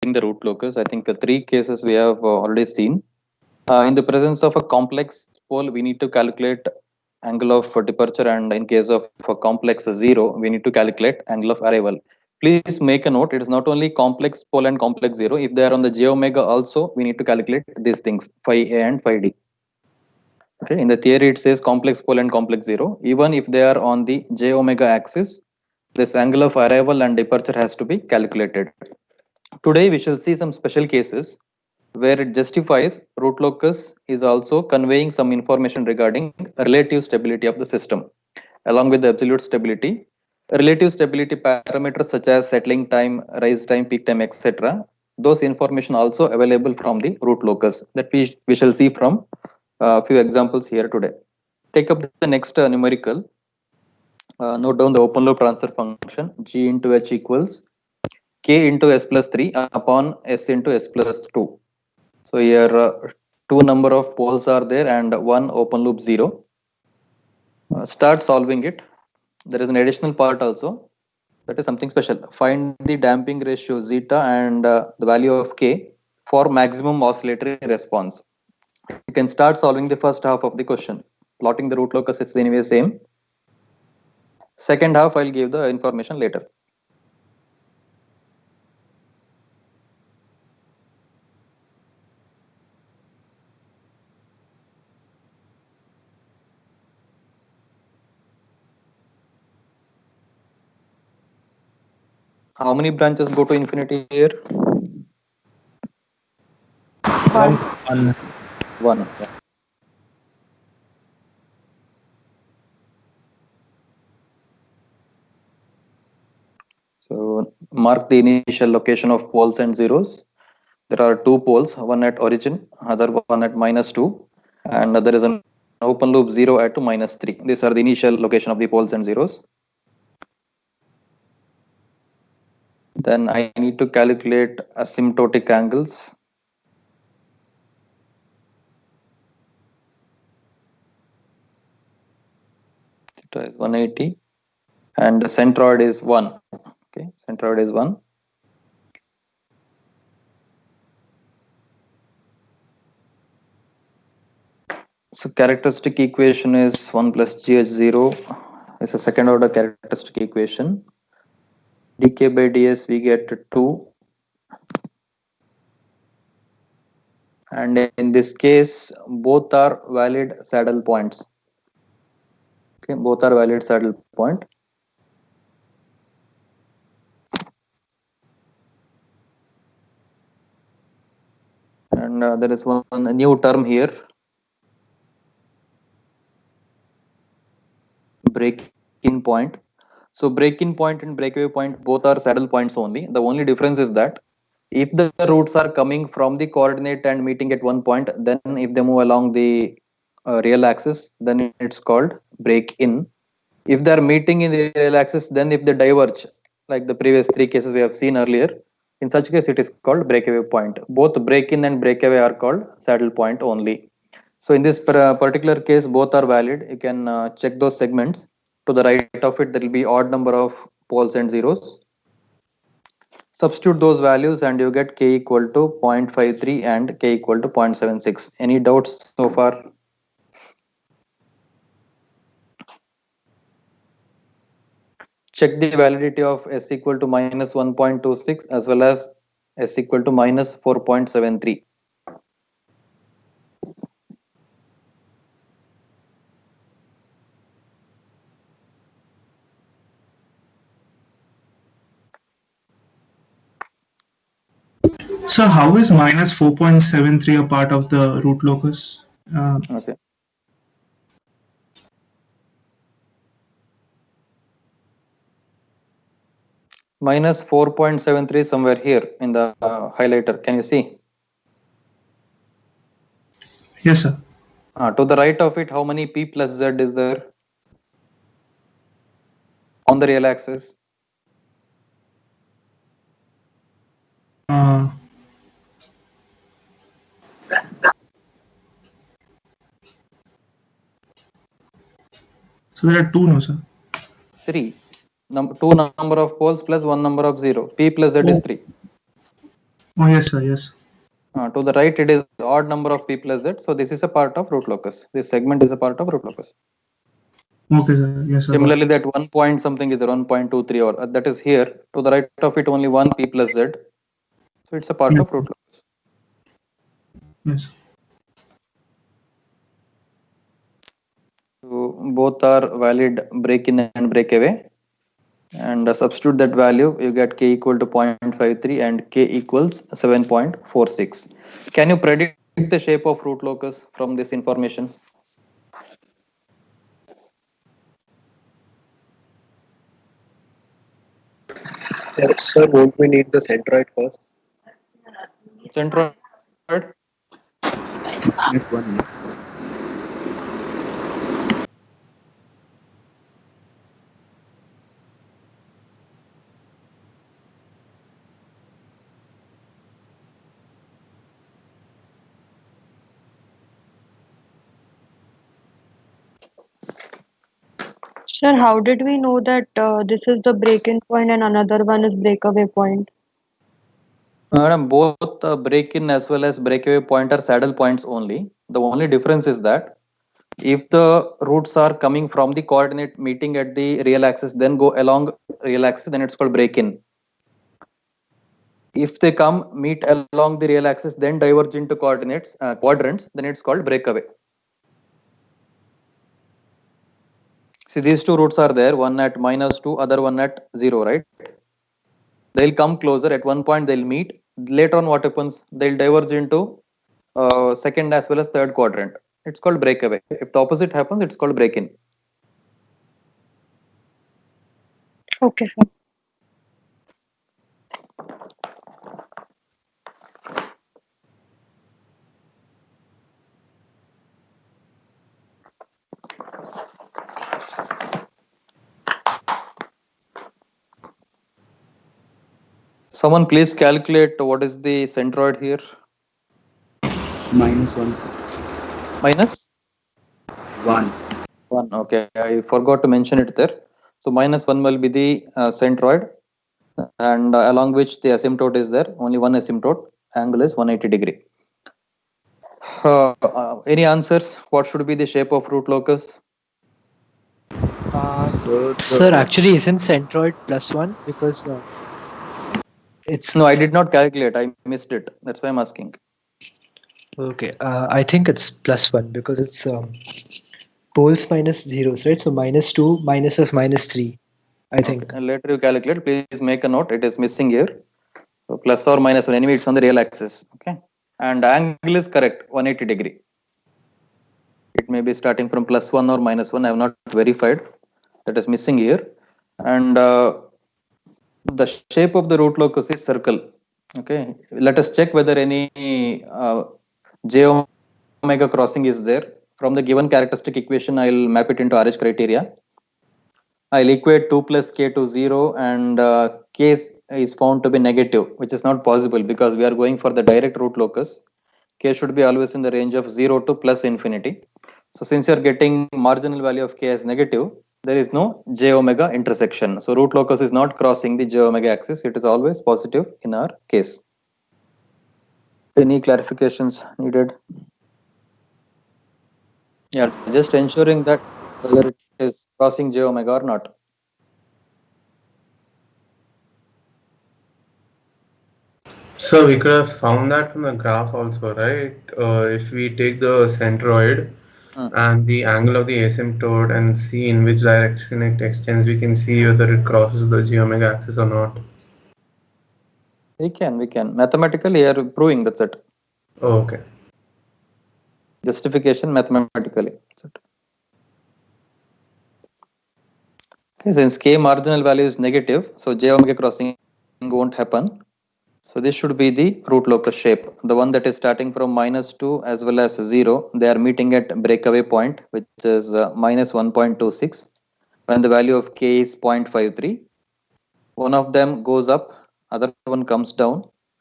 calculating the root locus. I think three cases we have already seen. In the presence of a complex pole, we need to calculate angle of departure, and in case of a complex zero, we need to calculate angle of arrival. Please make a note, it is not only complex pole and complex zero. If they are on the j omega also, we need to calculate these things, phi a and phi d. Okay, in the theory it says complex pole and complex zero. Even if they are on the j omega axis, this angle of arrival and departure has to be calculated. Today we shall see some special cases where it justifies root locus is also conveying some information regarding relative stability of the system. Along with the absolute stability, relative stability parameters such as settling time, rise time, peak time, etc. Those information also available from the root locus that we shall see from a few examples here today. Take up the next numerical. Note down the open loop transfer function g into h equals k into s plus 3 upon s into s plus 2. So here two number of poles are there and one open loop 0. Start solving it. There is an additional part also, that is something special. Find the damping ratio zeta and the value of k for maximum oscillatory response. You can start solving the first half of the question. Plotting the root locus is anyway same. Second half I'll give the information later. How many branches go to infinity here? One. One. Yeah. So mark the initial location of poles and zeros. There are two poles, one at origin, other one at -2, and there is an open loop 0 at -3. These are the initial location of the poles and zeros. Then I need to calculate asymptotic angles. Theta is 180 and centroid is 1. Okay, centroid is 1. So characteristic equation is 1 plus gh0 is a second order characteristic equation. dk by ds we get 2. And in this case, both are valid saddle points. Okay, both are valid saddle point. And there is one new term here, break-in point. So break-in point and breakaway point both are saddle points only. The only difference is that if the roots are coming from the coordinate and meeting at one point, then if they move along the real axis, then it's called break-in. If they are meeting in the real axis, then if they diverge, like the previous three cases we have seen earlier, in such case it is called breakaway point. Both break-in and breakaway are called saddle point only. So in this particular case, both are valid. You can check those segments. To the right of it, there will be odd number of poles and zeros. Substitute those values and you get k equal to 0.53 and k equal to 0.76. Any doubts so far? Check the validity of s equal to minus 1.26 as well as s equal to minus 4.73. So how is minus 4.73 a part of the root locus? Okay. Minus 4.73 somewhere here in the highlighter. Can you see? Yes, sir. To the right of it, how many p plus z is there on the real axis? So there are two, no, sir? 3. Two number of poles plus one number of zero. P plus z is 3. Oh, yes, sir. Yes. To the right, it is odd number of p plus z. So this is a part of root locus. This segment is a part of root locus. Okay, sir. Yes, sir. Similarly, that 1 point something is there, 1.23 or that is here. To the right of it, only 1 p plus z. So it's a part Yes. of root locus. Yes. So both are valid break in and break away. And substitute that value, you get k equal to 0.53 and k equals 7.46. Can you predict the shape of root locus from this information? Sir, won't we need the centroid first? Centroid? Minus 1. Sir, how did we know that this is the break-in point and another one is breakaway point? Madam, both break-in as well as breakaway point are saddle points only. The only difference is that if the roots are coming from the coordinate meeting at the real axis, then go along real axis, then it's called break-in. If they come meet along the real axis, then diverge into coordinates quadrants, then it's called breakaway. See, these two roots are there, one at -2, other one at 0, right? They'll come closer. At one point, they'll meet. Later on, what happens? They'll diverge into second as well as third quadrant. It's called breakaway. If the opposite happens, it's called break-in. Okay, sir. Someone please calculate what is the centroid here. Minus 1. Minus 1. 1. Okay, I forgot to mention it there. So minus 1 will be the centroid, and along which the asymptote is there. Only one asymptote. Angle is 180 degree. Any answers? What should be the shape of root locus? Sir, actually, isn't centroid +1 because it's No, I did not calculate. I missed it. That's why I'm asking. okay. I think it's +1 because it's poles minus zeros, right? So -2 minus of -3. I think. Okay. And later you calculate. Please make a note. It is missing here. So plus or minus 1. Anyway, it's on the real axis. Okay. And angle is correct. 180 degree. It may be starting from +1 or -1. I have not verified. That is missing here. And the shape of the root locus is circle. Okay. Let us check whether any j omega crossing is there. From the given characteristic equation, I'll map it into RH criteria. I'll equate 2 plus k to 0, and k is found to be negative, which is not possible because we are going for the direct root locus. K should be always in the range of 0 to plus infinity. So since you are getting marginal value of k as negative, there is no j omega intersection. So root locus is not crossing the j omega axis. It is always positive in our case. Any clarifications needed? Yeah, just ensuring that whether it is crossing j omega or not. So we could have found that from the graph also, right? If we take the centroid and the angle of the asymptote and see in which direction it extends, we can see whether it crosses the j omega axis or not. We can. Mathematically, you are proving that's it. Oh, okay. Justification mathematically. That's it. Okay, since k marginal value is negative, so j omega crossing won't happen. So this should be the root locus shape. The one that is starting from -2 as well as 0, they are meeting at breakaway point, which is -1.26, when the value of k is 0.53. One of them goes up, other one comes down.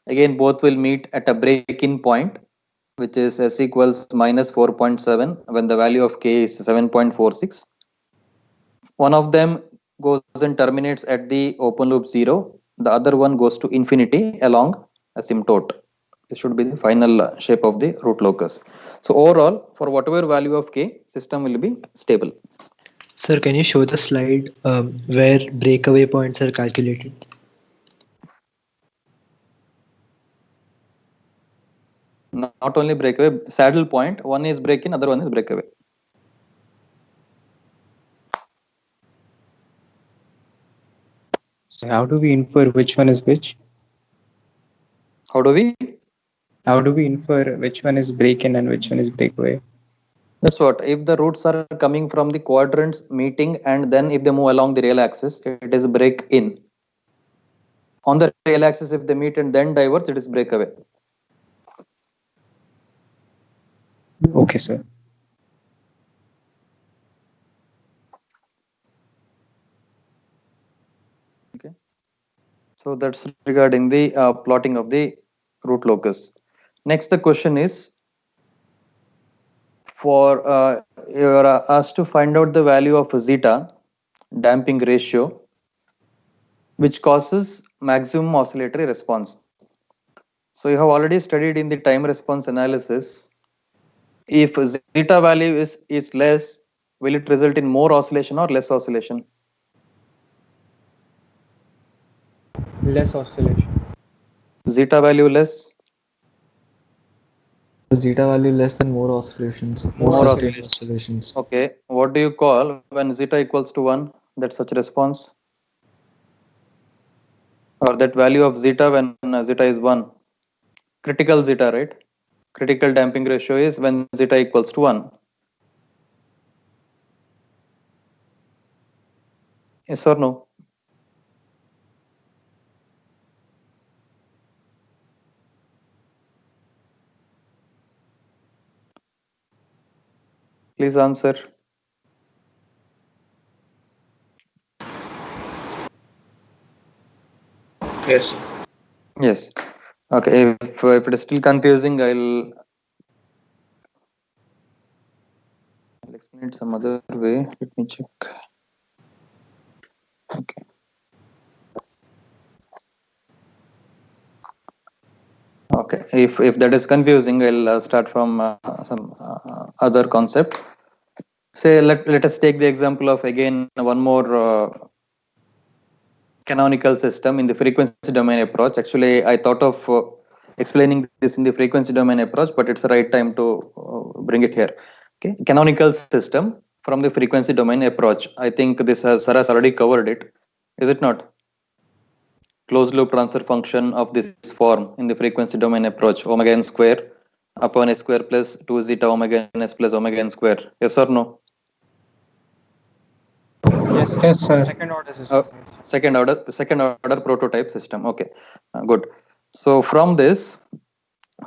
Again, both will meet at a break-in point, which is s equals -4.7 when the value of k is 7.46. One of them goes and terminates at the open loop 0. The other one goes to infinity along asymptote. This should be the final shape of the root locus. So overall, for whatever value of k, system will be stable. Sir, can you show the slide where breakaway points are calculated? Not only breakaway, saddle point, one is break-in, other one is breakaway. So how do we infer which one is which? How do we? How do we infer which one is break-in and which one is breakaway? That's what. If the roots are coming from the quadrants meeting and then if they move along the real axis, it is break-in. On the real axis, if they meet and then diverge, it is breakaway. Okay, sir. Okay. So that's regarding the plotting of the root locus. Next, the question is, for you are asked to find out the value of zeta, damping ratio, which causes maximum oscillatory response. So you have already studied in the time response analysis. If zeta value is less, will it result in more oscillation or less oscillation? Less oscillation. Zeta value less? Zeta value less than more oscillations. More sustained oscillations. oscillations. Okay. What do you call when zeta equals to 1? That's such a response? Or that value of zeta when zeta is 1? Critical zeta, right? Critical damping ratio is when zeta equals to 1. Yes or no? Please answer. Yes. Yes. Okay. If it is still confusing, I'll explain it some other way. Let me check. Okay. Okay. If that is confusing, I'll start from some other concept. Say let us take the example of again one more canonical system in the frequency domain approach. Actually, I thought of explaining this in the frequency domain approach, but it's the right time to bring it here. Okay, canonical system from the frequency domain approach. I think this Sir has already covered it. Is it not? Closed loop transfer function of this form in the frequency domain approach, omega n square upon a square plus 2 zeta omega n s plus omega n square. Yes or no? Yes, sir. Second order prototype system. Okay, good. So from this,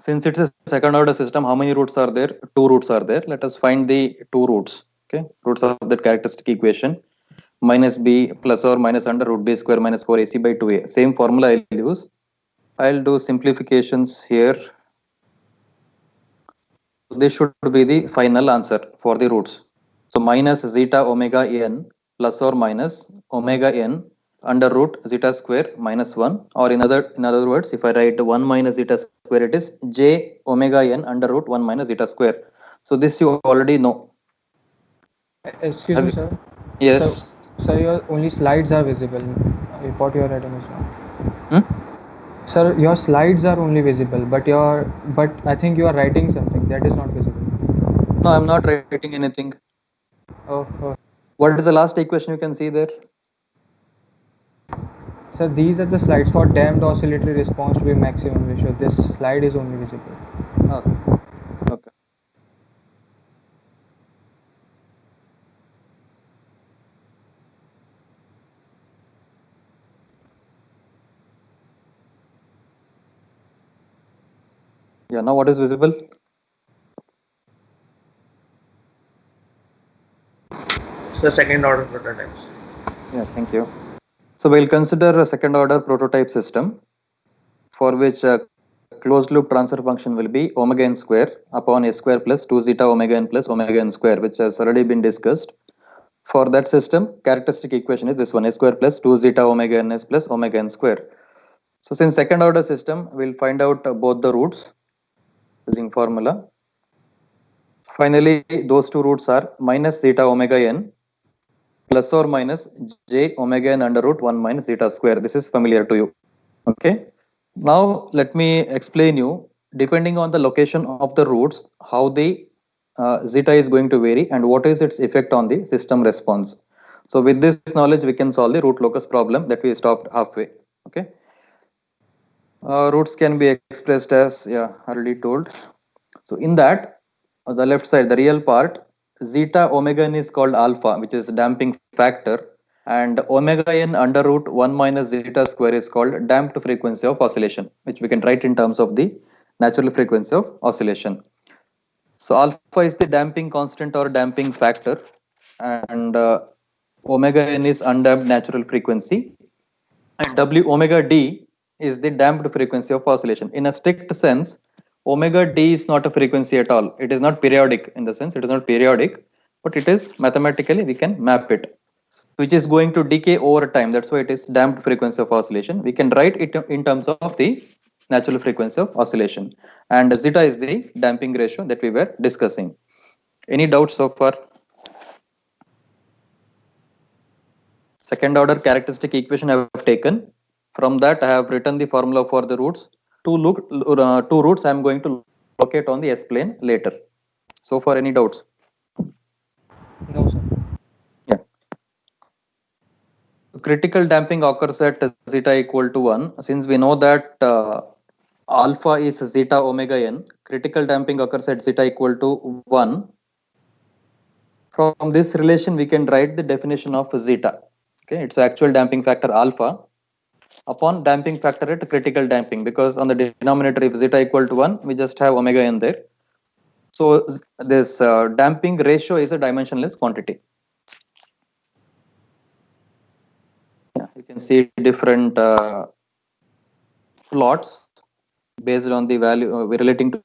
since it's a second order system, how many roots are there? 2 roots are there. Let us find the 2 roots. Okay, roots of that characteristic equation. Minus b plus or minus under root b square minus 4ac by 2a. Same formula I'll use. I'll do simplifications here. This should be the final answer for the roots. So minus zeta omega n plus or minus omega n under root zeta square minus 1, or in other words, if I write 1 minus zeta square, it is j omega n under root 1 minus zeta square. So this you already know. Excuse me, sir. Yes. Sir, your only slides are visible. What you are writing is not. Sir, your slides are only visible, but I think you are writing something that is not visible. No, I'm not writing anything. Oh. What is the last equation you can see there? Sir, these are the slides for damped oscillatory response to be maximum ratio. This slide is only visible. Okay. Yeah, now what is visible? So second order prototypes. Yeah, thank you. So we'll consider a second order prototype system for which closed loop transfer function will be omega n square upon a square plus 2 zeta omega n plus omega n square, which has already been discussed. For that system, characteristic equation is this one, a square plus 2 zeta omega n s plus omega n square. So since second order system, we'll find out both the roots using formula. Finally, those two roots are minus zeta omega n plus or minus j omega n under root 1 minus zeta square. This is familiar to you. Okay. Now let me explain you, depending on the location of the roots, how the zeta is going to vary and what is its effect on the system response. So with this knowledge, we can solve the root locus problem that we stopped halfway. Okay. Roots can be expressed as, already told. So in that, on the left side, the real part, zeta omega n is called alpha, which is damping factor, and omega n under root 1 minus zeta square is called damped frequency of oscillation, which we can write in terms of the natural frequency of oscillation. So alpha is the damping constant or damping factor, and omega n is undamped natural frequency, and w omega d is the damped frequency of oscillation. In a strict sense, omega d is not a frequency at all. It is not periodic in the sense, it is not periodic, but it is mathematically we can map it, which is going to decay over time. That's why it is damped frequency of oscillation. We can write it in terms of the natural frequency of oscillation, and zeta is the damping ratio that we were discussing. Any doubts so far? Second order characteristic equation I have taken. From that I have written the formula for the roots. Two roots I am going to locate on the S plane later. So far, any doubts? No, sir. Yeah. Critical damping occurs at zeta equal to 1. Since we know that alpha is zeta omega n, critical damping occurs at zeta equal to 1. From this relation, we can write the definition of zeta. Okay, it's actual damping factor alpha upon damping factor at critical damping, because on the denominator, if zeta equal to 1, we just have omega n there. So this damping ratio is a dimensionless quantity. Yeah, you can see different plots based on the value relating to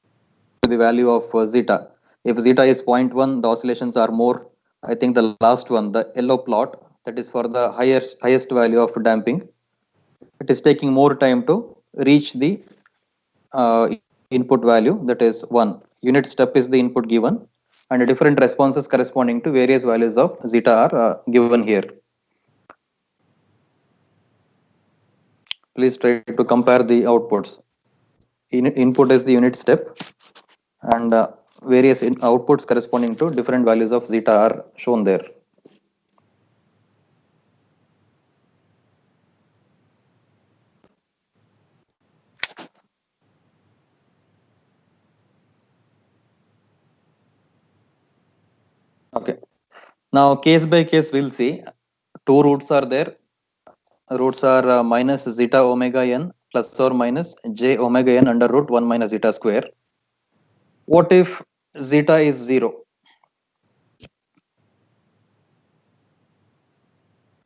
the value of zeta. If zeta is 0.1, the oscillations are more. I think the last one, the yellow plot, that is for the highest value of damping. It is taking more time to reach the input value, that is 1. Unit step is the input given, and different responses corresponding to various values of zeta are given here. Please try to compare the outputs. Input is the unit step, and various outputs corresponding to different values of zeta are shown there. Okay. Now, case by case, we'll see. Two roots are there. Roots are minus zeta omega n plus or minus j omega n under root 1 minus zeta square. What if zeta is 0?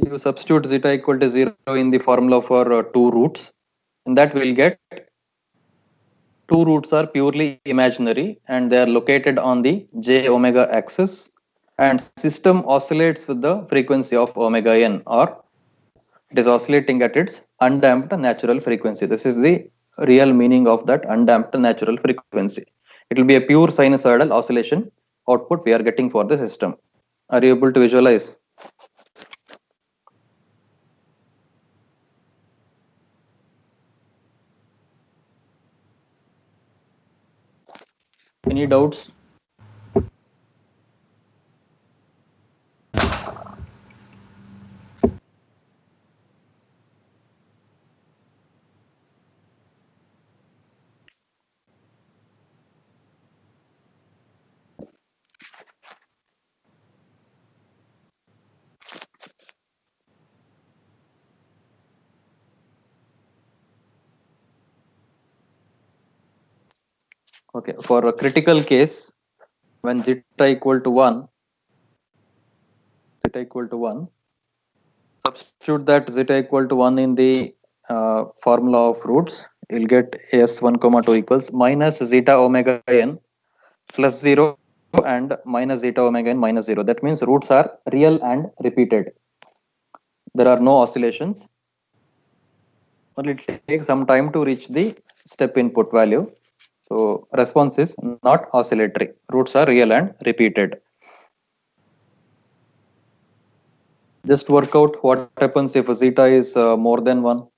You substitute zeta equal to 0 in the formula for two roots, and that will get two roots are purely imaginary and they are located on the j omega axis, and system oscillates with the frequency of omega n, or it is oscillating at its undamped natural frequency. This is the real meaning of that undamped natural frequency. It will be a pure sinusoidal oscillation output we are getting for the system. Are you able to visualize? Any doubts? Okay, for a critical case, when zeta equal to 1, substitute that zeta equal to 1 in the formula of roots. You'll get S1, 2 equals minus zeta omega n plus 0 and minus zeta omega n minus 0. That means roots are real and repeated. There are no oscillations. but it takes some time to reach the step input value. So response is not oscillatory. Roots are real and repeated. Just work out what happens if zeta is more than 1.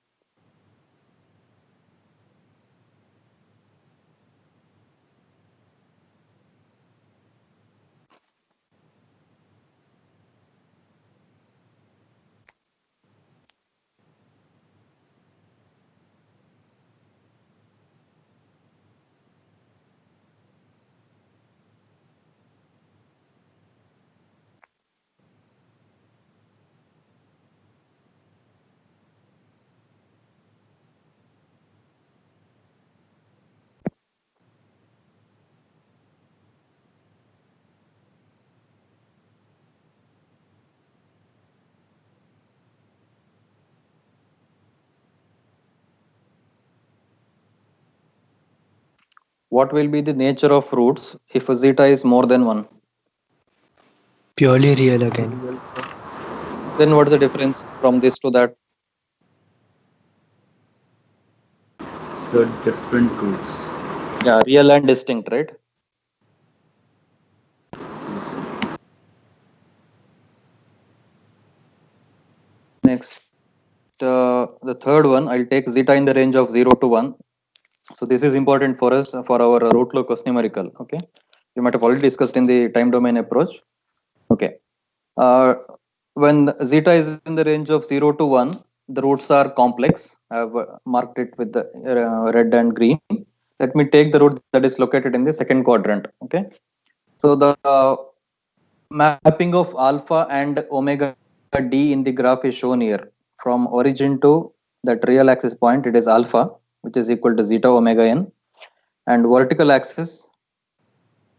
What will be the nature of roots if zeta is more than 1? Purely real again. Real, sir. Then what is the difference from this to that? So different roots. Yeah, real and distinct, right? Yes, sir. Next, the third one, I'll take zeta in the range of 0 to 1. So this is important for us for our root locus numerical. Okay, you might have already discussed in the time domain approach. Okay, when zeta is in the range of 0 to 1, the roots are complex. I've marked it with the red and green. Let me take the root that is located in the second quadrant. Okay, so the mapping of alpha and omega d in the graph is shown here. From origin to that real axis point, it is alpha, which is equal to zeta omega n, and vertical axis,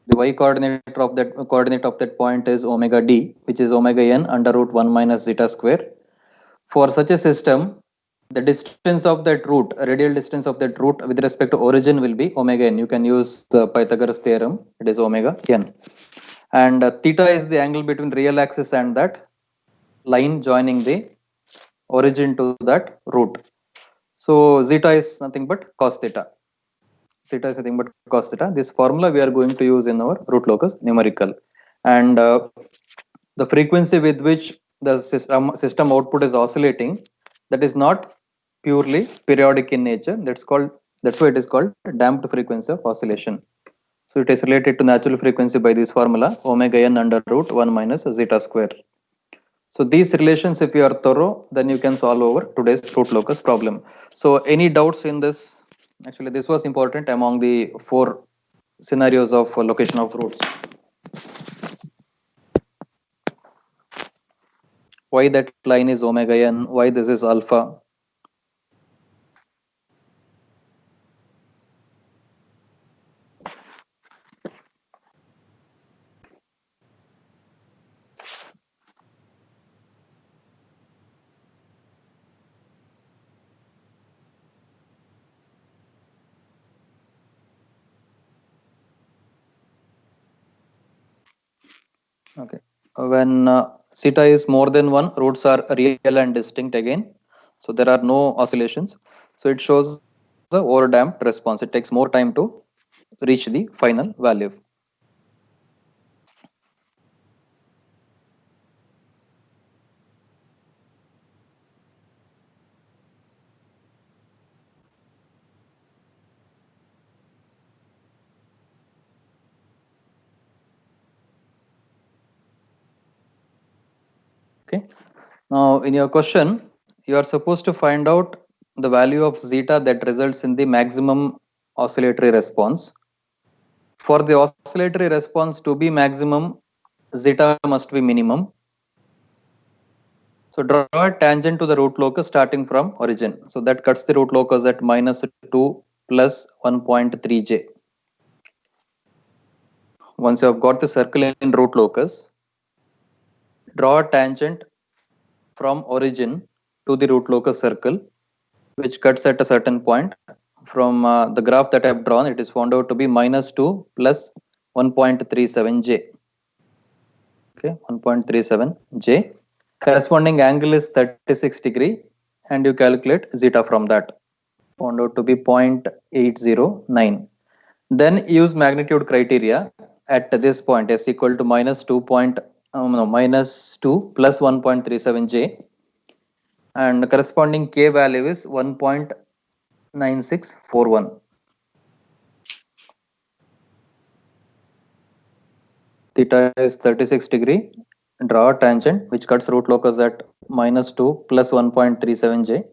the y coordinate of that point is omega d, which is omega n under root 1 minus zeta square. For such a system, the distance of that root, radial distance of that root with respect to origin will be omega n. You can use the Pythagoras theorem. It is omega n, and theta is the angle between real axis and that line joining the origin to that root. So zeta is nothing but cos theta. Zeta is nothing but cos theta. This formula we are going to use in our root locus numerical, and the frequency with which the system output is oscillating, that is not purely periodic in nature. That's why it is called damped frequency of oscillation. So it is related to natural frequency by this formula omega n under root 1 minus zeta square. So these relations, if you are thorough, then you can solve over today's root locus problem. So any doubts in this? Actually, this was important among the 4 scenarios of location of roots. Why that line is omega n? Why this is alpha? Okay. When zeta is more than 1, roots are real and distinct again. So there are no oscillations. So it shows the overdamped response. It takes more time to reach the final value. Okay. Now in your question, you are supposed to find out the value of zeta that results in the maximum oscillatory response. For the oscillatory response to be maximum, zeta must be minimum. So draw a tangent to the root locus starting from origin. So that cuts the root locus at minus 2 plus 1.3 j. Once you have got the circle in root locus, draw a tangent from origin to the root locus circle, which cuts at a certain point. From the graph that I have drawn, it is found out to be minus 2 plus 1.37 j. Okay, 1.37 j. Corresponding angle is 36 degree, and you calculate zeta from that. Found out to be 0.809. Then use magnitude criteria at this point s equal to minus 2 plus 1.37 j, and corresponding k value is 1.9641. Theta is 36 degree. Draw a tangent which cuts root locus at minus 2 plus 1.37 j.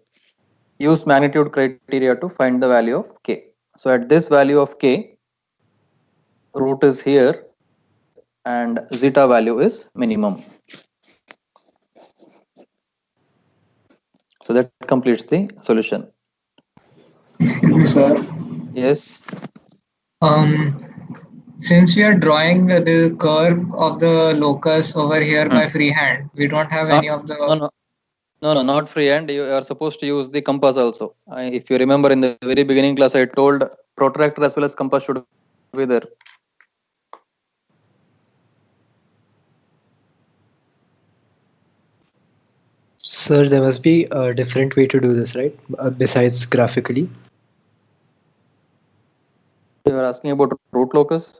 Use magnitude criteria to find the value of k. So at this value of k, root is here and zeta value is minimum. So that completes the solution. Sir, Yes. since we are drawing the curve of the locus over here by freehand, we don't have any of the. No, not freehand. You are supposed to use the compass also. If you remember in the very beginning class, I told protractor as well as compass should be there. Sir, there must be a different way to do this, right? Besides graphically. You are asking about root locus?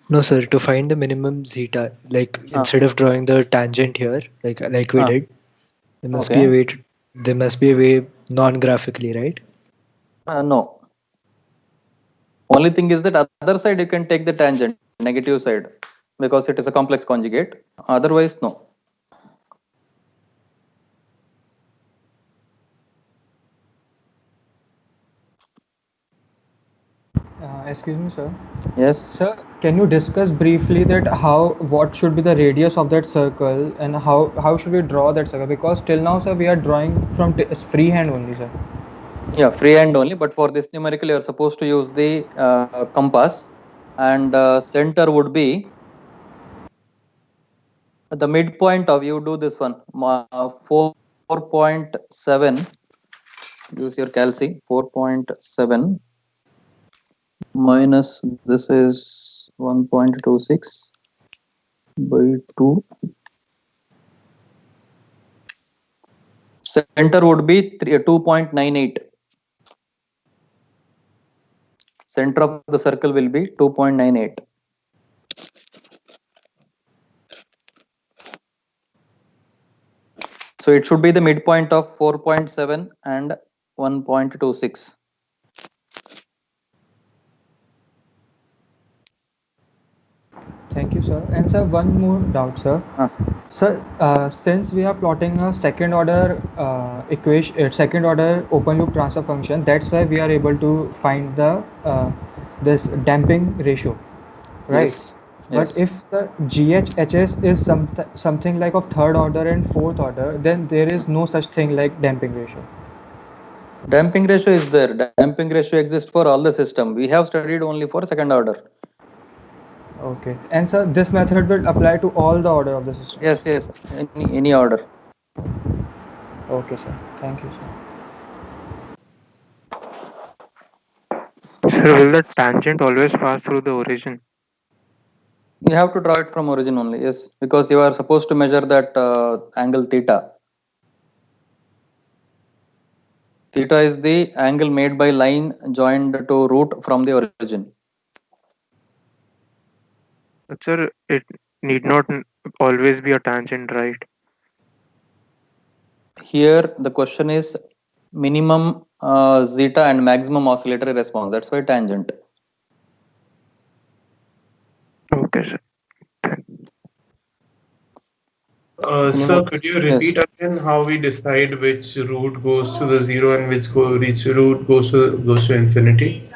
No, sir. To find the minimum zeta, like instead of drawing the tangent here, like we did, there must be a way. There must be a way non-graphically, right? No. Only thing is that other side you can take the tangent, negative side, because it is a complex conjugate. Otherwise, no. Excuse me, sir. Yes. Sir, can you discuss briefly that what should be the radius of that circle and how should we draw that circle? Because till now, sir, we are drawing from freehand only, sir. Yeah, freehand only. But for this numerical, you are supposed to use the compass, and center would be the midpoint of, you do this one, 4.7. Use your calci. 4.7 minus this is 1.26 by 2. Center would be 2.98. Center of the circle will be 2.98. So it should be the midpoint of 4.7 and 1.26. Thank you, sir. And sir, one more doubt, sir. Sir, since we are plotting a second order equation, second order open loop transfer function, that's why we are able to find the this damping ratio, right? Yes. But if the GHHS is something like of third order and fourth order, then there is no such thing like damping ratio. Damping ratio is there. Damping ratio exists for all the system. We have studied only for second order. Okay. And sir, this method will apply to all the order of the system? Yes. Any order. Okay, sir. Thank you, sir. Sir, will the tangent always pass through the origin? You have to draw it from origin only, yes, because you are supposed to measure that angle theta. Theta is the angle made by line joined to root from the origin. But sir, it need not always be a tangent, right? Here the question is minimum zeta and maximum oscillatory response. That's why tangent. Okay, sir. Sir, could you repeat again how we decide which root goes to the zero and which root goes to infinity?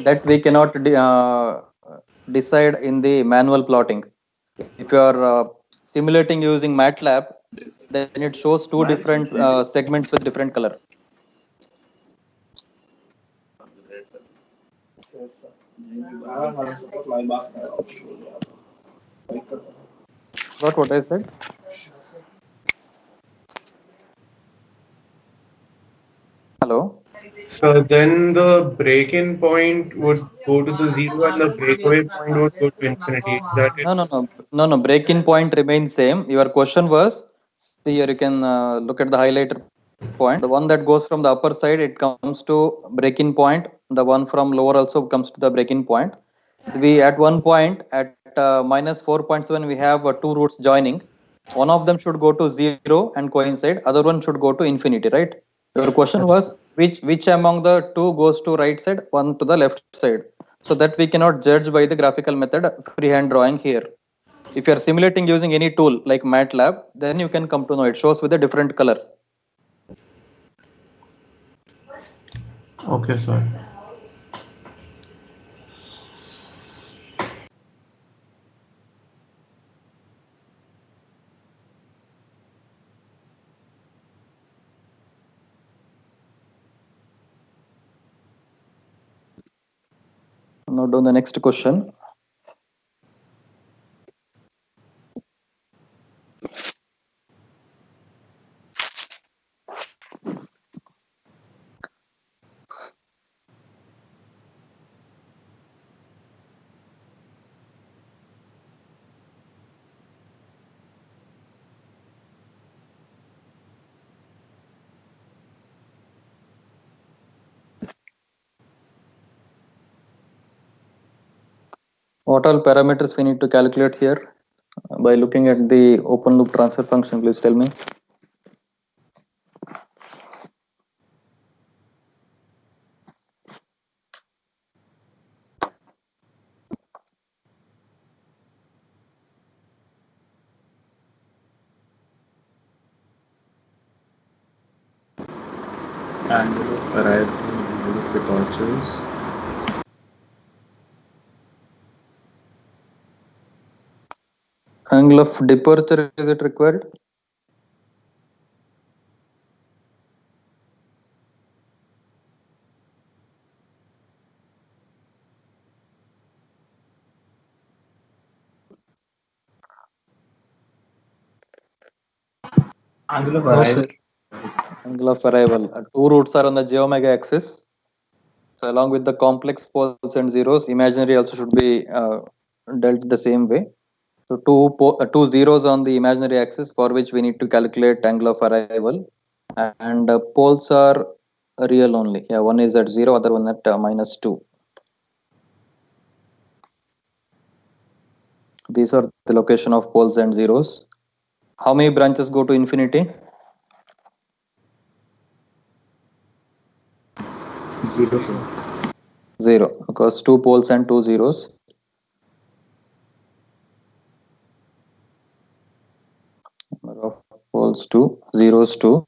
That we cannot decide in the manual plotting. If you are simulating using MATLAB, then it shows two different segments with different color. What I said? Hello? So then the break-in point would go to the zero and the breakaway point would go to infinity. Is that it? No. Break-in point remains same. Your question was See here, you can look at the highlighter point. The one that goes from the upper side, it comes to break-in point. The one from lower also comes to the break-in point. We at one point at minus 4.7, we have two roots joining. One of them should go to 0 and coincide. Other one should go to infinity, right? Your question was which among the two goes to right side, one to the left side. So that we cannot judge by the graphical method freehand drawing here. If you are simulating using any tool like MATLAB, then you can come to know it shows with a different color. Okay, sir. Now do the next question. What all parameters we need to calculate here by looking at the open loop transfer function? Please tell me. Angle of arrival, angle of departures. Angle of departure, is it required? Angle of No, arrival. sir. Angle of arrival. Two roots are on the j omega axis. So along with the complex poles and zeros, imaginary also should be dealt the same way. So two zeros on the imaginary axis for which we need to calculate angle of arrival, and poles are real only. Yeah, one is at 0, other one at -2. These are the location of poles and zeros. How many branches go to infinity? 0, sir. 0, because two poles and two zeros. Number of poles 2, zeros 2.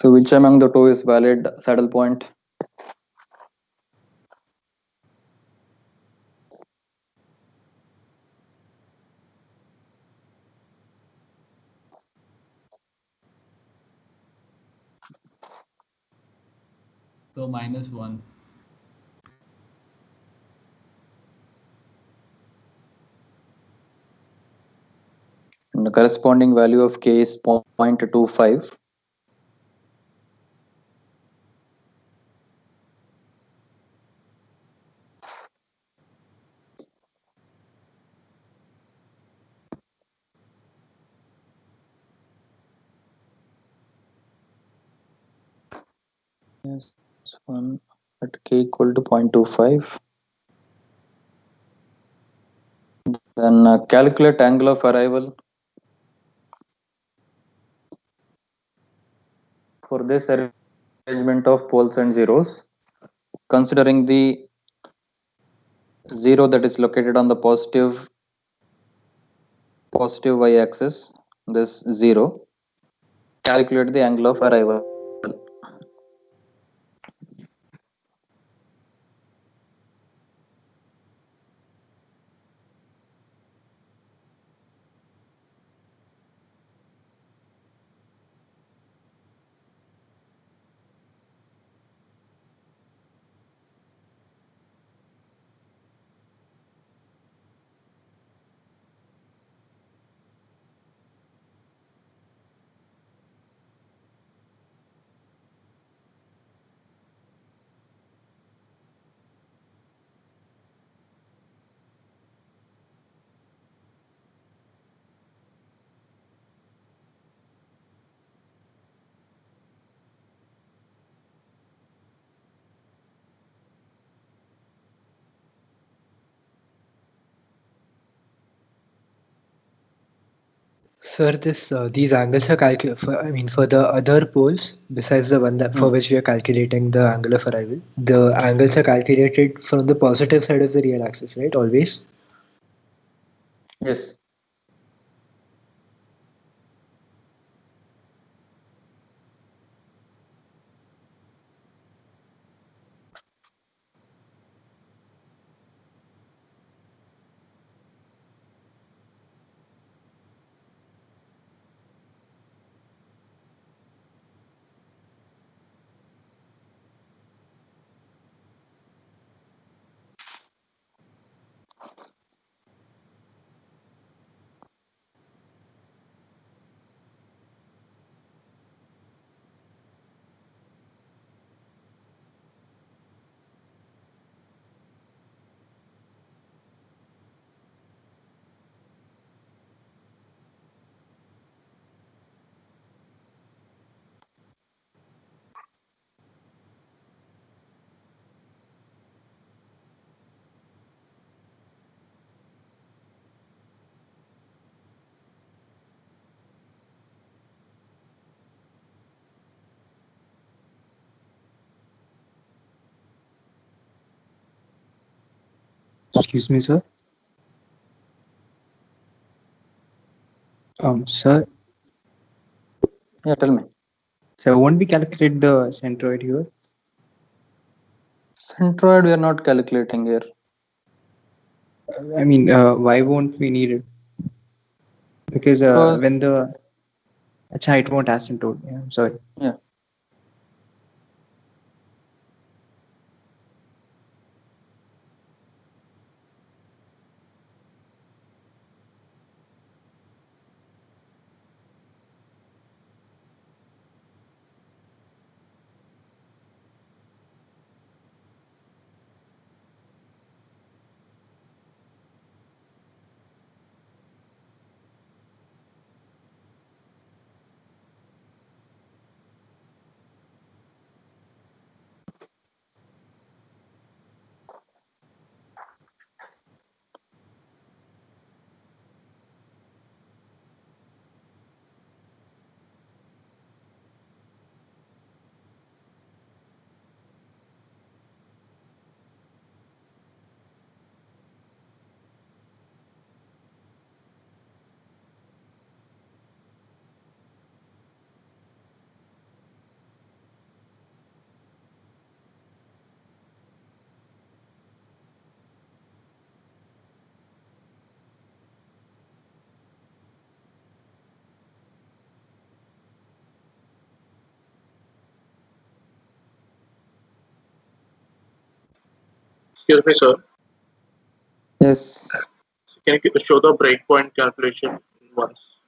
So which among the two is valid saddle point? So -1. And the corresponding value of k is 0.25. Yes, one at k equal to 0.25. Then calculate angle of arrival. For this, arrangement of poles and zeros, considering the zero that is located on the positive y-axis, this zero, calculate the angle of arrival. Sir, these angles are for the other poles besides the one that for which we are calculating the angle of arrival. The angles are calculated from the positive side of the real axis, right? Always. Yes. Excuse me, sir. Sir. Yeah, tell me. So won't we calculate the centroid here? Centroid we are not calculating here. I mean, why won't we need it? Because when the Achha, it won't asymptote. Yeah, I'm sorry. Yeah. Excuse me, sir. Yes. Can you show the breakpoint calculation once?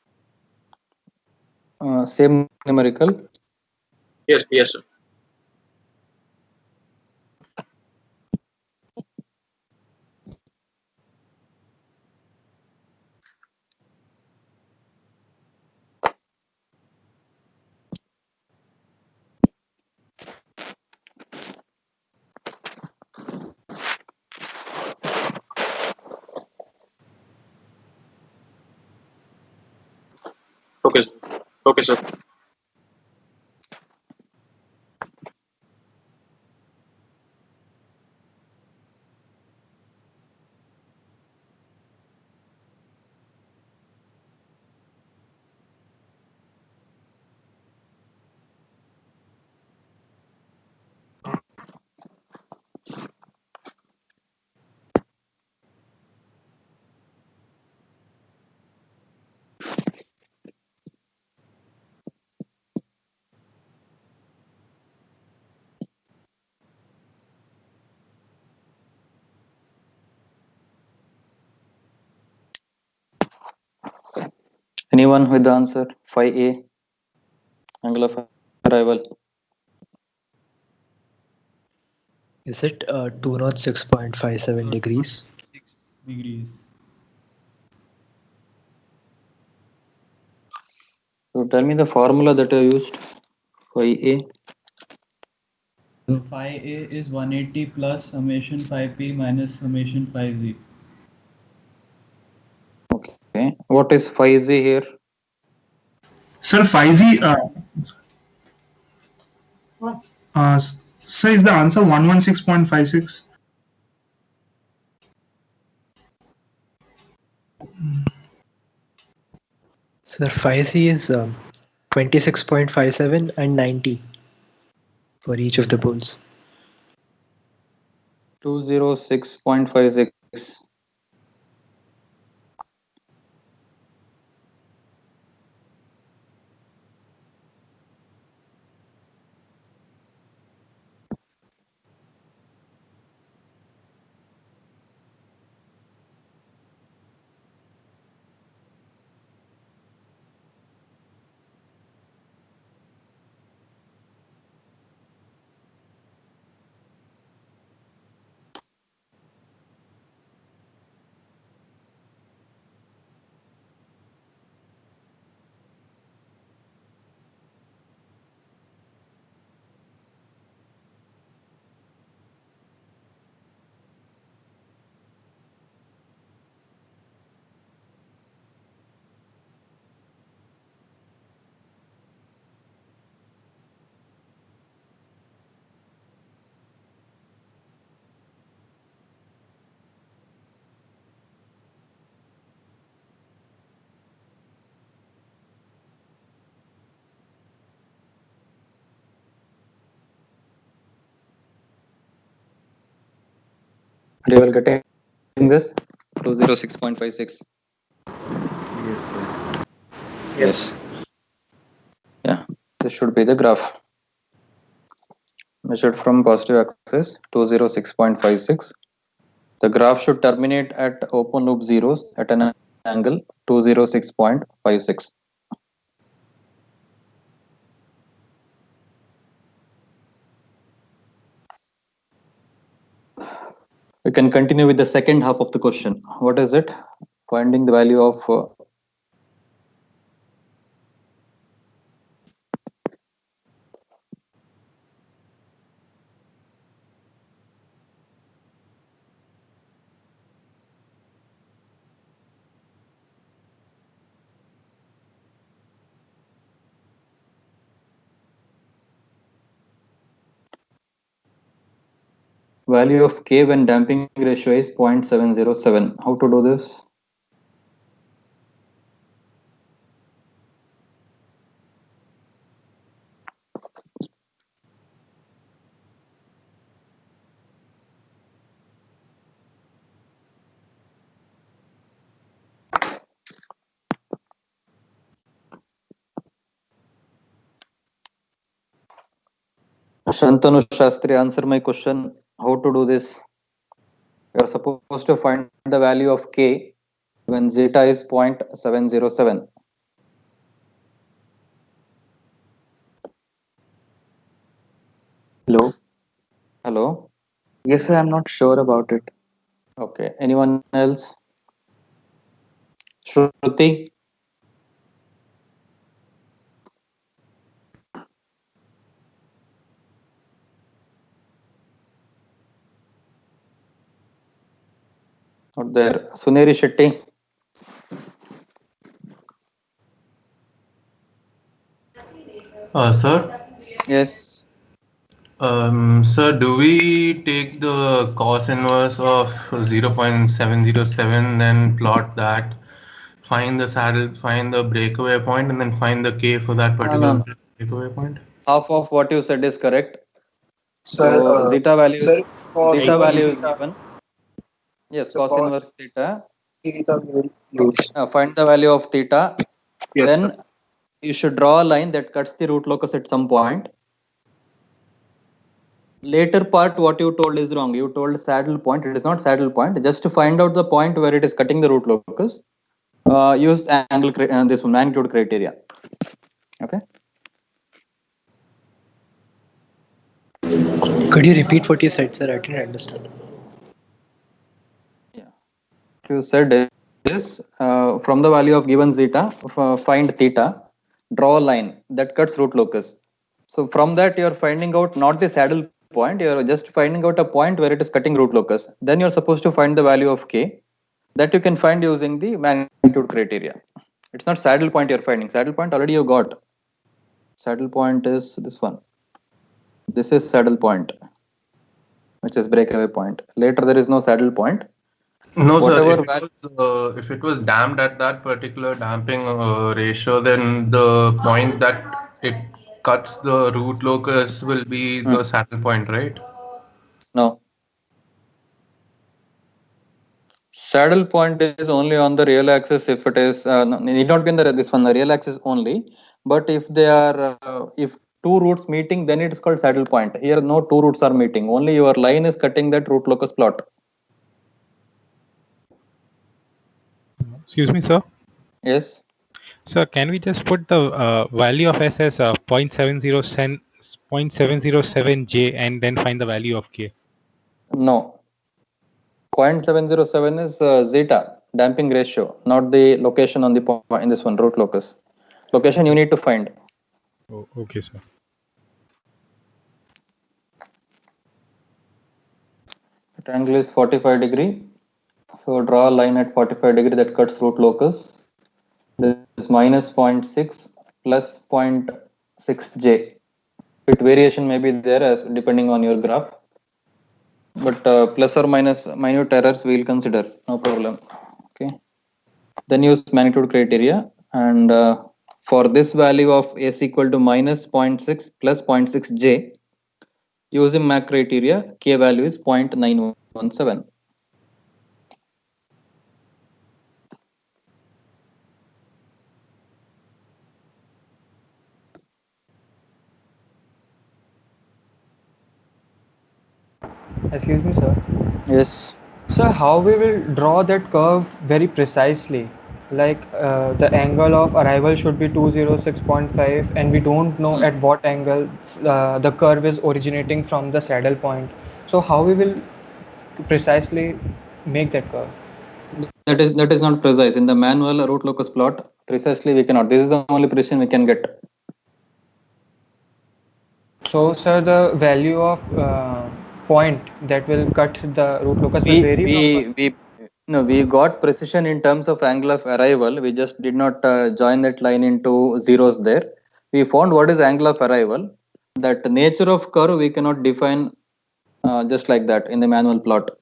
Same numerical. Yes, yes, sir. Okay, sir. Okay, sir. Anyone with the answer? Phi A, angle of arrival. Is it 206.57 degrees? 6 degrees. So tell me the formula that I used. Phi A. So phi A is 180 plus summation phi P minus summation phi Z. Okay. What is phi Z here? Sir, phi Z. Sir, is the answer 116.56? Sir, phi C is 26.57 and 90 for each of the poles. 206.56. Are you all getting this? 206.56. Yes, sir. Yes. Yeah, this should be the graph. Measured from positive axis, 206.56. The graph should terminate at open loop zeros at an angle 206.56. We can continue with the second half of the question. What is it? Finding the value of value of K when damping ratio is 0.707. How to do this? Shantanu Shastri, answer my question. How to do this? You are supposed to find the value of K when zeta is 0.707. Hello. Hello? Yes, sir. I'm not sure about it. Okay. Anyone else? Shruti? Out there. Suneri Shetty? Sir? Yes. Sir, do we take the cos inverse of 0.707, then plot that, find the breakaway point, and then find the K for that particular breakaway point? Half of what you said is correct. Sir, So zeta value cos value is theta. given. Yes, So cos cos inverse theta. theta we will use. Find the value of theta. Yes, Then sir. you should draw a line that cuts the root locus at some point. Later part, what you told is wrong. You told saddle point. It is not saddle point. Just to find out the point where it is cutting the root locus. use angle this magnitude criteria. Okay. Could you repeat what you said, sir? I didn't understand. Yeah. You said is from the value of given zeta, find theta, draw a line that cuts root locus. So from that you are finding out not the saddle point, you are just finding out a point where it is cutting root locus. Then you are supposed to find the value of k that you can find using the magnitude criteria. It's not saddle point you are finding. Saddle point already you got. Saddle point is this one. This is saddle point, which is breakaway point. Later there is no saddle point. No, sir. If it was damped at that particular damping ratio, then the point that it cuts the root locus will be the saddle point, right? No. Saddle point is only on the real axis if it is need not be in this one, the real axis only. But if they are if two roots meeting, then it is called saddle point. Here no two roots are meeting. Only your line is cutting that root locus plot. Excuse me, sir. Yes. Sir, can we just put the value of S as 0.707 J and then find the value of K? No. 0.707 is zeta, damping ratio, not the location on the point in this one, root locus. Location you need to find. Oh, okay, sir. The angle is 45 degree. So draw a line at 45 degree that cuts root locus. This is minus 0.6 plus 0.6 J. Bit variation may be there as depending on your graph. But plus or minus minute errors we will consider, no problem. Okay. Then use magnitude criteria, and for this value of S equal to minus 0.6 plus 0.6 J, using MAC criteria, K value is 0.917. Excuse me, sir. Yes. So how we will draw that curve very precisely? Like the angle of arrival should be 206.5, and we don't know at what angle the curve is originating from the saddle point. So how we will precisely make that curve? That is not precise. In the manual root locus plot, precisely we cannot. This is the only precision we can get. So, sir, the value of point that will cut the root locus will vary. We got precision in terms of angle of arrival. We just did not join that line into zeros there. We found what is angle of arrival. That nature of curve we cannot define just like that in the manual plot.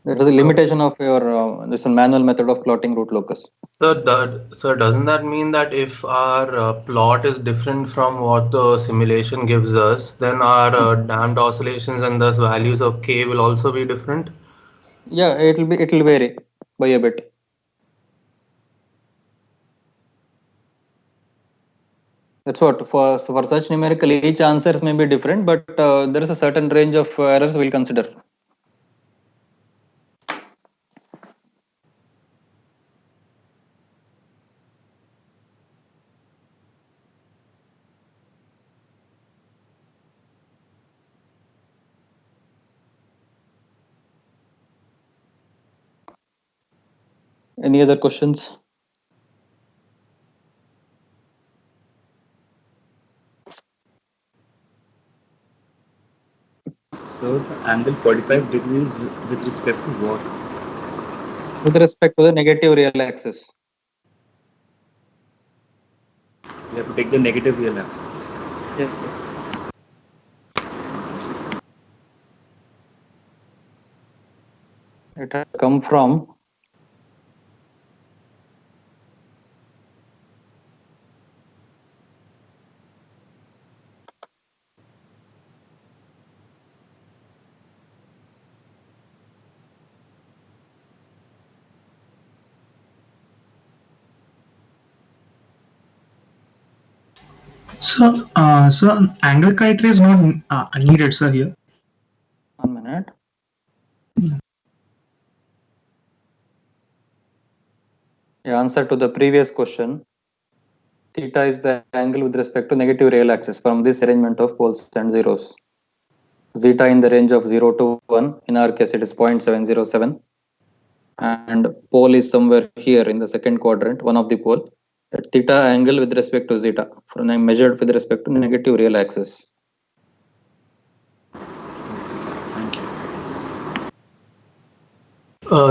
That is the limitation of your this manual method of plotting root locus. So doesn't that mean that if our plot is different from what the simulation gives us, then our damped oscillations and thus values of K will also be different? Yeah, it will vary by a bit. That's what for such numerical each answers may be different, but there is a certain range of errors we'll consider. Any other questions? So the angle 45 degrees with respect to what? With respect to the negative real axis. We have to take the negative real axis. Yes. It has come from So, angle criteria is not needed, sir, here. 1 minute. The answer to the previous question, theta is the angle with respect to negative real axis from this arrangement of poles and zeros. Zeta in the range of 0 to 1, in our case it is 0.707, and pole is somewhere here in the second quadrant, one of the pole. Theta angle with respect to zeta measured with respect to negative real axis.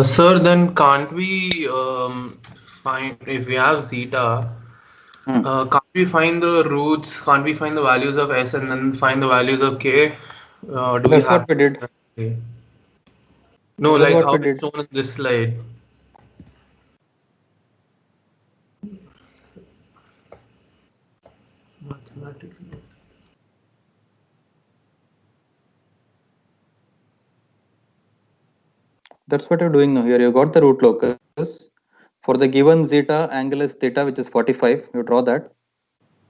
Sir, then can't we find, if we have zeta, can't we find the roots, can't we find the values of S and then find the values of K? Do we That's have what we did. No, That is like what how we it's did. shown in this slide. Mathematically. That's what you're doing now. Here you got the root locus. For the given zeta, angle is theta, which is 45. You draw that.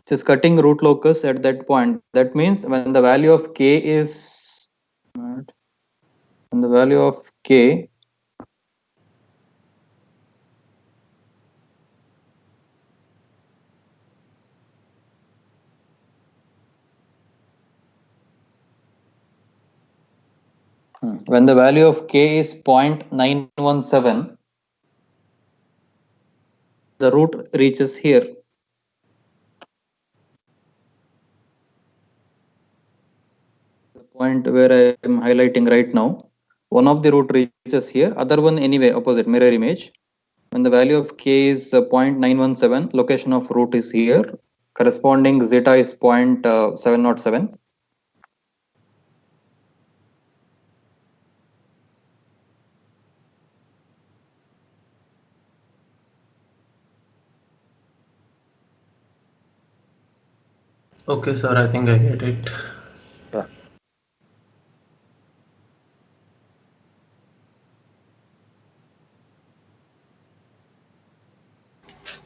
Which is cutting root locus at that point. That means when the value of k is, when the value of k when the value of k is 0.917, the root reaches here. The point where I am highlighting right now, one of the root reaches here, other one anyway opposite, mirror image. When the value of k is 0.917, location of root is here. Corresponding zeta is 0.707. Okay, sir, I think I get it. Yeah.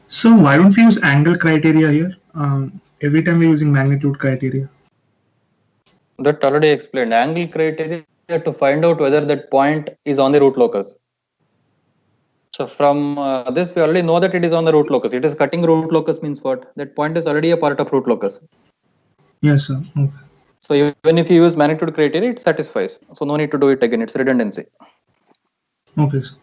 So why don't we use angle criteria here? Every time we're using magnitude criteria. That already explained. Angle criteria to find out whether that point is on the root locus. So from this, we already know that it is on the root locus. It is cutting root locus means what? That point is already a part of root locus. Yes, sir. Okay. So even if you use magnitude criteria, it satisfies. So no need to do it again. It's redundancy. Okay, sir.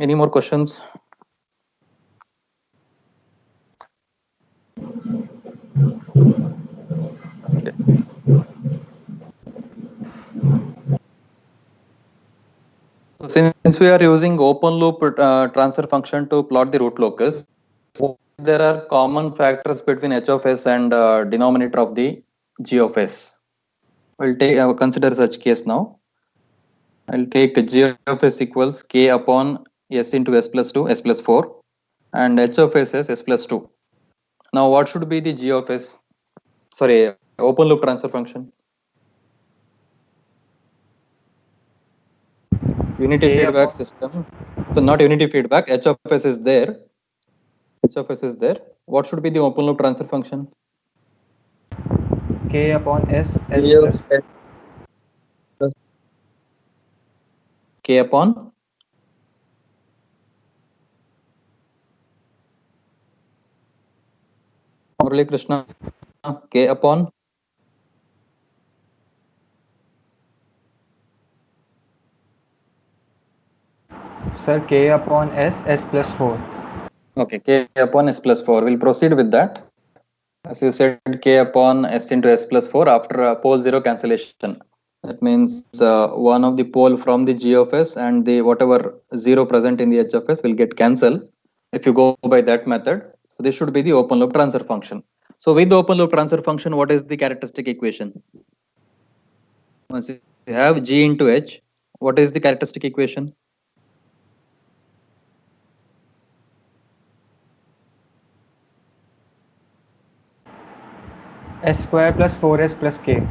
Any more questions? Okay. So since we are using open loop transfer function to plot the root locus, there are common factors between h of s and denominator of the g of s. We'll take consider such case now. I'll take g of s equals k upon s into s plus 2, s plus 4, and h of s is s plus 2. Now what should be the g of s? Sorry, open loop transfer function. Unity feedback system. So not unity feedback, h of s is there. H of s is there. What should be the open loop transfer function? K upon S, S plus K upon Murali Krishna, K upon Sir, K upon S, S plus 4. Okay, K upon S plus 4. We'll proceed with that. As you said, K upon S into S plus 4 after pole 0 cancellation. That means one of the pole from the G of S and the whatever 0 present in the H of S will get cancelled if you go by that method. So this should be the open loop transfer function. So with the open loop transfer function, what is the characteristic equation? Once you have G into H, what is the characteristic equation? S square plus 4S plus K.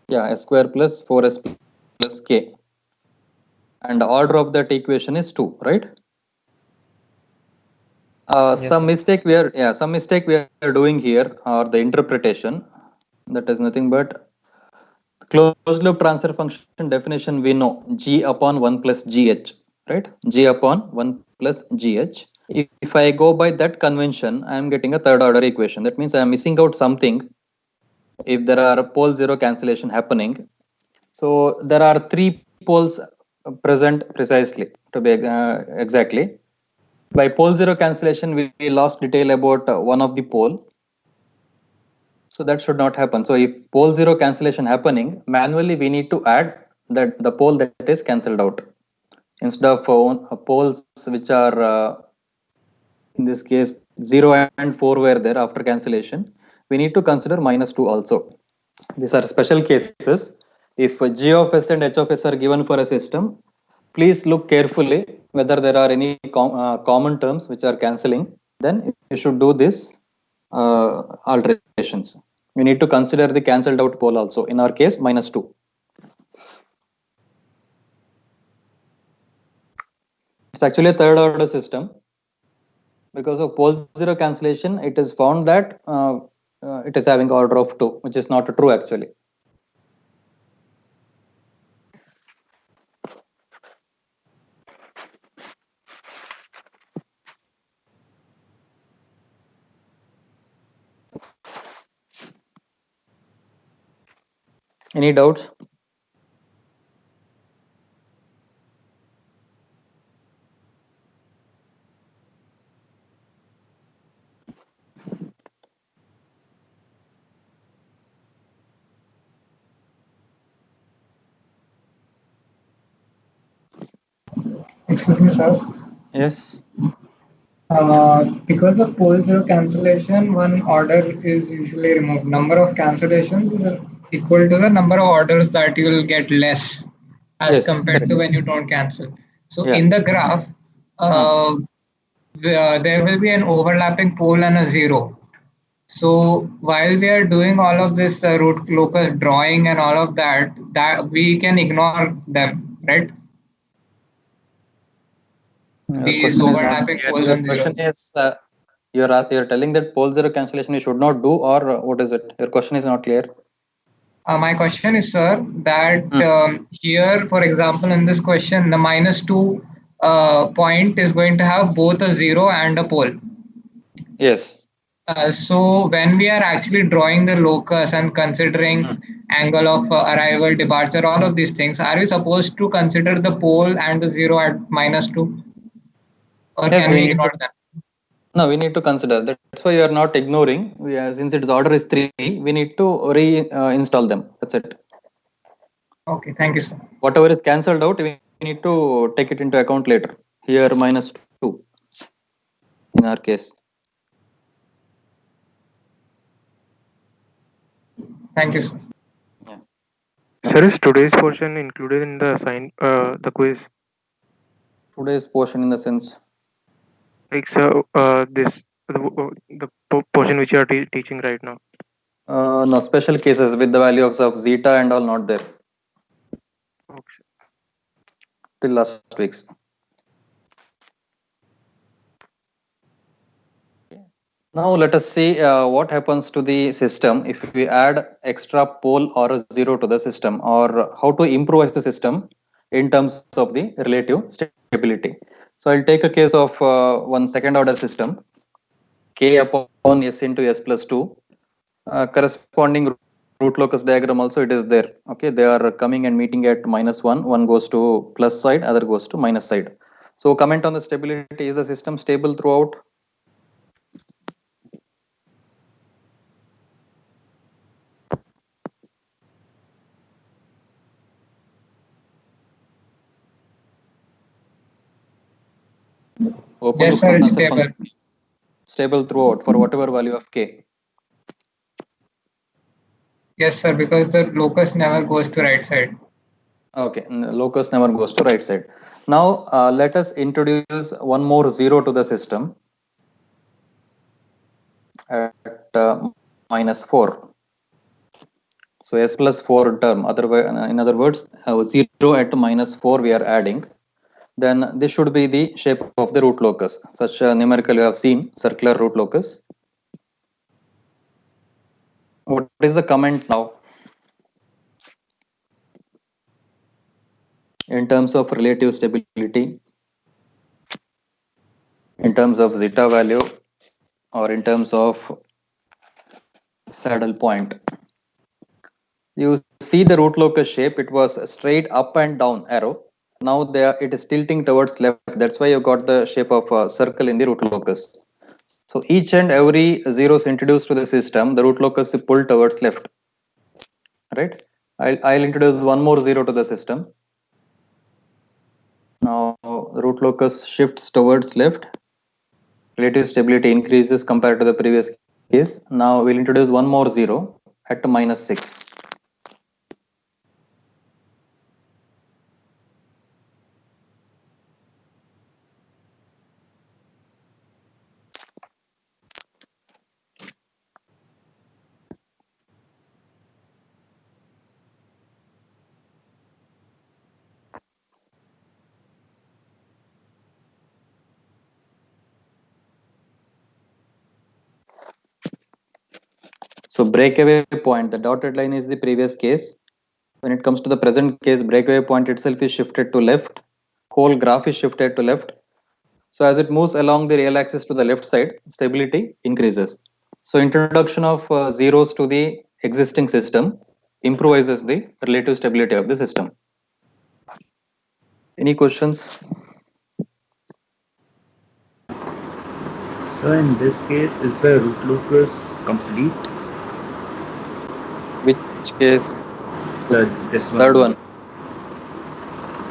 Yeah, S square plus 4S plus K. And the order of that equation is 2, right? Some mistake we are doing here, or the interpretation, that is nothing but closed loop transfer function definition we know g upon 1 plus gh, right? G upon 1 plus gh. If I go by that convention, I am getting a third order equation. That means I am missing out something if there are pole zero cancellation happening. So there are 3 poles present precisely to be exactly. By pole zero cancellation, we lost detail about one of the pole. So that should not happen. So if pole zero cancellation happening, manually we need to add that the pole that is cancelled out. Instead of poles which are in this case 0 and 4 were there after cancellation, we need to consider -2 also. These are special cases. If g of s and h of s are given for a system, please look carefully whether there are any common terms which are cancelling. Then you should do this alterations. We need to consider the cancelled out pole also. In our case, -2. It's actually a third order system. Because of pole zero cancellation, it is found that it is having order of 2, which is not true actually. Any doubts? Excuse me, sir. Yes. Because of pole zero cancellation, one order is usually removed. Number of cancellations is equal to the number of orders that you will get less as compared to when you don't cancel. So in the graph, there will be an overlapping pole and a zero. So while we are doing all of this root locus drawing and all of that, we can ignore them, right? These overlapping poles and zeros. Question is, you're telling that pole zero cancellation you should not do, or what is it? Your question is not clear. My question is, sir, that here, for example, in this question, the -2 point is going to have both a zero and a pole. Yes. So when we are actually drawing the locus and considering angle of arrival, departure, all of these things, are we supposed to consider the pole and the zero at -2? Or Yes, can we ignore that? No, we need to consider. That's why you are not ignoring. Since its order is 3, we need to reinstall them. That's it. Okay, thank you, sir. Whatever is cancelled out, we need to take it into account later. Here -2 in our case. Thank you, sir. Sir, is today's portion included in the the quiz? Today's portion in the sense? Like, sir, the portion which you are teaching right now. No, special cases with the values of zeta and all not there. Okay. Till last week's. Now let us see what happens to the system if we add extra pole or a zero to the system, or how to improvise the system in terms of the relative stability. So I'll take a case of one second order system, k upon s into s plus 2. Corresponding root locus diagram also it is there. Okay, they are coming and meeting at -1. One goes to plus side, other goes to minus side. So comment on the stability. Is the system stable throughout? Open yes, sir, it's stable. Stable throughout for whatever value of k. Yes, sir, because the locus never goes to right side. Okay, locus never goes to right side. Now let us introduce one more zero to the system at -4. So s plus 4 term. In other words, 0 at -4 we are adding. Then this should be the shape of the root locus. Such numerical you have seen, circular root locus. What is the comment now? in terms of relative stability, in terms of zeta value, or in terms of saddle point. You see the root locus shape, it was a straight up and down arrow. Now it is tilting towards left. That's why you got the shape of a circle in the root locus. So each and every zeros introduced to the system, the root locus is pulled towards left. Right? I'll introduce one more zero to the system. Now the root locus shifts towards left. Relative stability increases compared to the previous case. Now we'll introduce one more zero at -6. So breakaway point, the dotted line is the previous case. When it comes to the present case, breakaway point itself is shifted to left. Whole graph is shifted to left. So as it moves along the real axis to the left side, stability increases. So introduction of zeros to the existing system improvises the relative stability of the system. Any questions? So in this case, is the root locus complete? Which case? So this one. Third one.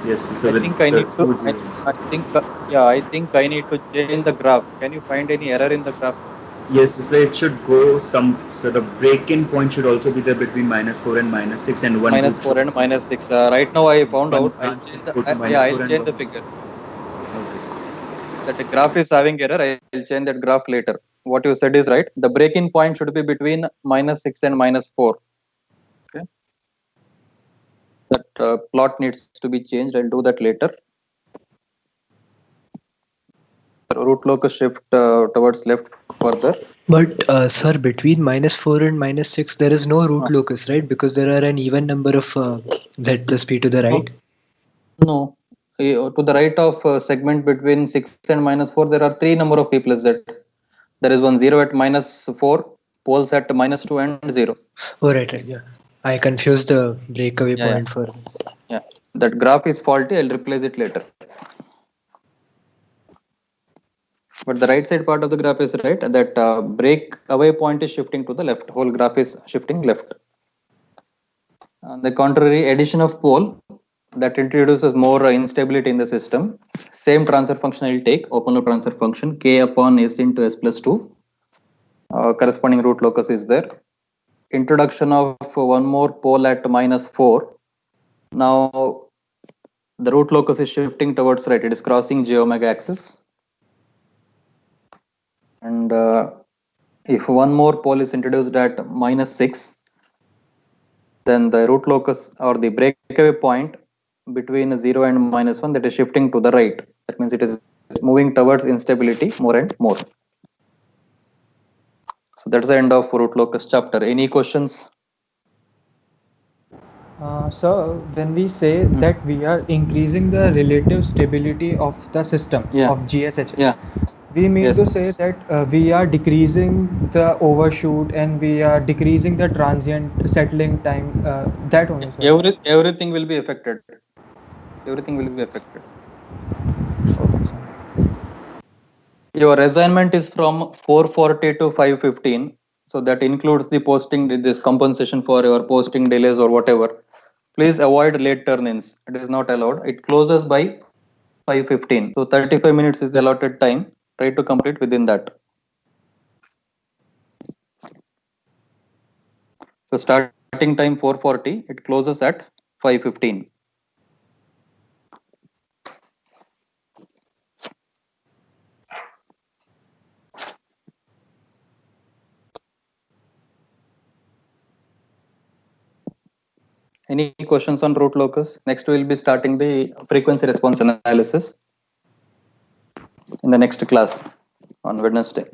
Yes. So I think I need to. I think I need to change the graph. Can you find any error in the graph? Yes. So it should go some. So the break-in point should also be there between -4 and -6 and one. -4 and -6. Right now I found out. I'll change the. I'll change the figure. Okay. That the graph is having error. I'll change that graph later. What you said is right. The break-in point should be between -6 and -4. Okay. That plot needs to be changed. I'll do that later. Root locus shift towards left further. But sir, between -4 and -6, there is no root locus, right? Because there are an even number of z plus p to the right. No. To the right of segment between 6 and -4, there are 3 number of p plus z. There is one 0 at -4, poles at -2 and 0. Oh, right, yeah. I confused the breakaway point for. Yeah, that graph is faulty. I'll replace it later. But the right side part of the graph is right. That breakaway point is shifting to the left. Whole graph is shifting left. On the contrary, addition of pole that introduces more instability in the system. Same transfer function I'll take. Open loop transfer function k upon s into s plus 2. Corresponding root locus is there. Introduction of one more pole at -4. Now the root locus is shifting towards right. It is crossing j omega axis. And if one more pole is introduced at -6, then the root locus or the breakaway point between 0 and -1, that is shifting to the right. That means it is moving towards instability more and more. So that's the end of root locus chapter. Any questions? So when we say that we are increasing the relative stability of the system of GSH, we mean to say that we are decreasing the overshoot and we are decreasing the transient settling time. That only. Everything will be affected. Everything will be affected. Your assignment is from 440 to 515. So that includes the posting, this compensation for your posting delays or whatever. Please avoid late turn-ins. It is not allowed. It closes by 5:15. So 35 minutes is the allotted time. Try to complete within that. So starting time 4:40. It closes at 5:15. Any questions on root locus? Next, we'll be starting the frequency response analysis in the next class on Wednesday.